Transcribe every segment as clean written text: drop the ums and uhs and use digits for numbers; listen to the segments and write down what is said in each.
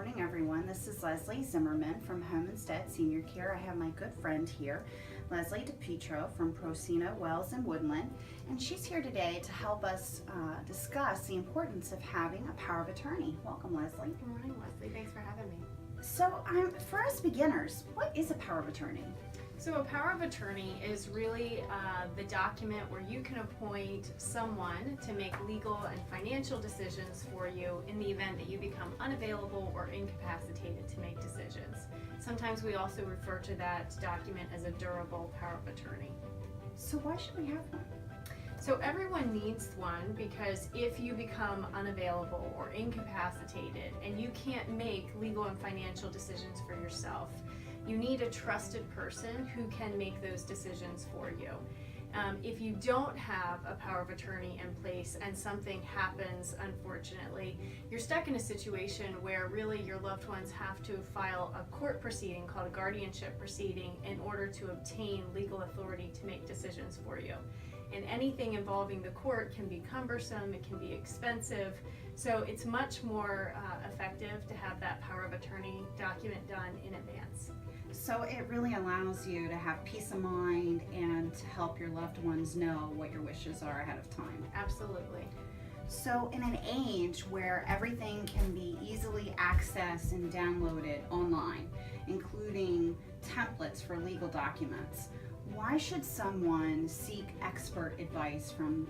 morning, everyone. This is Leslie Zimmerman from Home Instead Senior Care. I have my good friend here, Leslie DePietro from Procina Wells and Woodland, and she's here today to help us discuss the importance of having a power of attorney. Welcome, Leslie. Good morning, Leslie. Thanks for having me. So, for us beginners, what is a power of attorney? So a power of attorney is really the document where you can appoint someone to make legal and financial decisions for you in the event that you become unavailable or incapacitated to make decisions. Sometimes we also refer to that document as a durable power of attorney. So why should we have one? So everyone needs one because if you become unavailable or incapacitated and you can't make legal and financial decisions for yourself, you need a trusted person who can make those decisions for you. If you don't have a power of attorney in place and something happens, unfortunately, you're stuck in a situation where really your loved ones have to file a court proceeding called a guardianship proceeding in order to obtain legal authority to make decisions for you. And anything involving the court can be cumbersome, it can be expensive, so it's much more effective to have that power of attorney document done in advance. So it really allows you to have peace of mind and to help your loved ones know what your wishes are ahead of time. Absolutely. So in an age where everything can be easily accessed and downloaded online, including templates for legal documents, why should someone seek expert advice from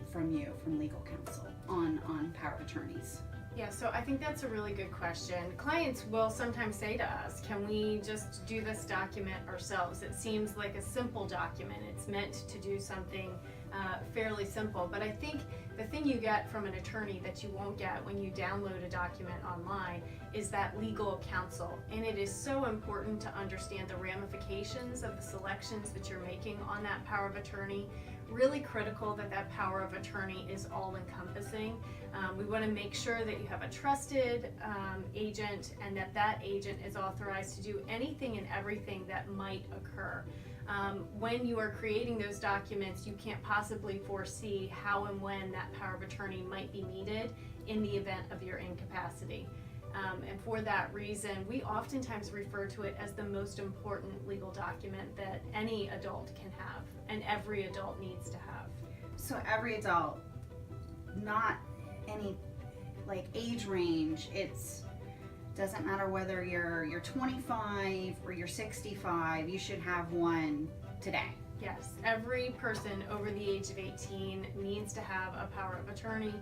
legal counsel on power of attorneys? Yeah, so I think that's a really good question. Clients will sometimes say to us, can we just do this document ourselves? It seems like a simple document. It's meant to do something fairly simple, but I think the thing you get from an attorney that you won't get when you download a document online is that legal counsel. And it is so important to understand the ramifications of the selections that you're making on that power of attorney. Really critical that that power of attorney is all-encompassing. We want to make sure that you have a trusted agent and that that agent is authorized to do anything and everything that might occur. When you are creating those documents, you can't possibly foresee how and when that power of attorney might be needed in the event of your incapacity. And for that reason, we oftentimes refer to it as the most important legal document that any adult can have and every adult needs to have. So every adult, not any age range, doesn't matter whether you're 25 or you're 65, you should have one today. Yes, every person over the age of 18 needs to have a power of attorney.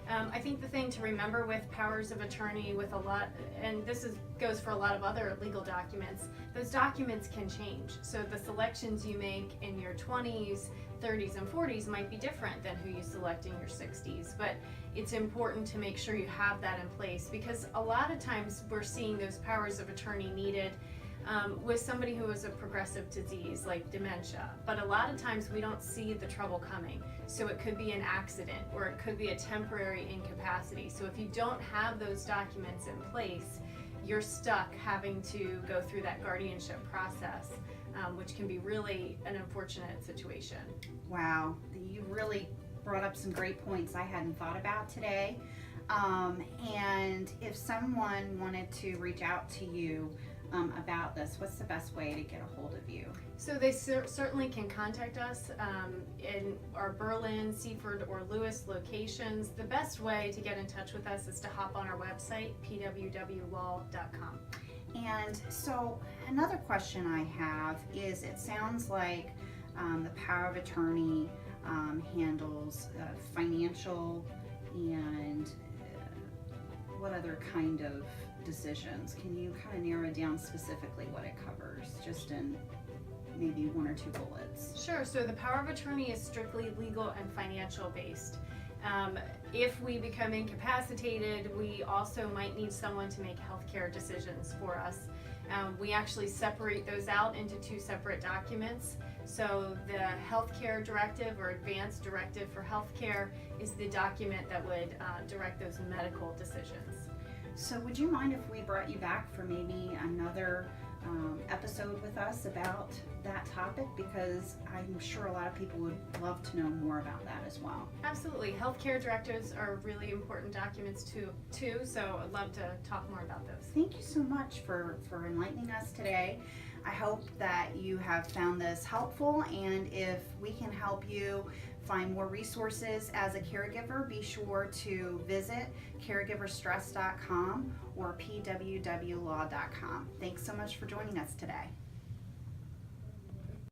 I think the thing to remember with powers of attorney with a lot, and this goes for a lot of other legal documents, those documents can change. So the selections you make in your 20s, 30s, and 40s might be different than who you select in your 60s. But it's important to make sure you have that in place because a lot of times we're seeing those powers of attorney needed with somebody who has a progressive disease like dementia, but a lot of times we don't see the trouble coming. So it could be an accident or it could be a temporary incapacity. So if you don't have those documents in place, you're stuck having to go through that guardianship process, which can be really an unfortunate situation. Wow, you really brought up some great points I hadn't thought about today. And if someone wanted to reach out to you about this, what's the best way to get a hold of you? So they certainly can contact us in our Berlin, Seaford, or Lewis locations. The best way to get in touch with us is to hop on our website, pwwlaw.com. And so another question I have is, it sounds like the power of attorney handles financial and what other kind of decisions? Can you kind of narrow down specifically what it covers, just in maybe one or two bullets? Sure. So the power of attorney is strictly legal and financial based. If we become incapacitated, we also might need someone to make healthcare decisions for us. We actually separate those out into two separate documents. So the healthcare directive or advanced directive for healthcare is the document that would direct those medical decisions. So would you mind if we brought you back for maybe another episode with us about that topic, because I'm sure a lot of people would love to know more about that as well. Absolutely. Healthcare directives are really important documents too, so I'd love to talk more about those. Thank you so much for enlightening us today. I hope that you have found this helpful, and if we can help you find more resources as a caregiver, be sure to visit caregiverstress.com or pwwlaw.com. Thanks so much for joining us today.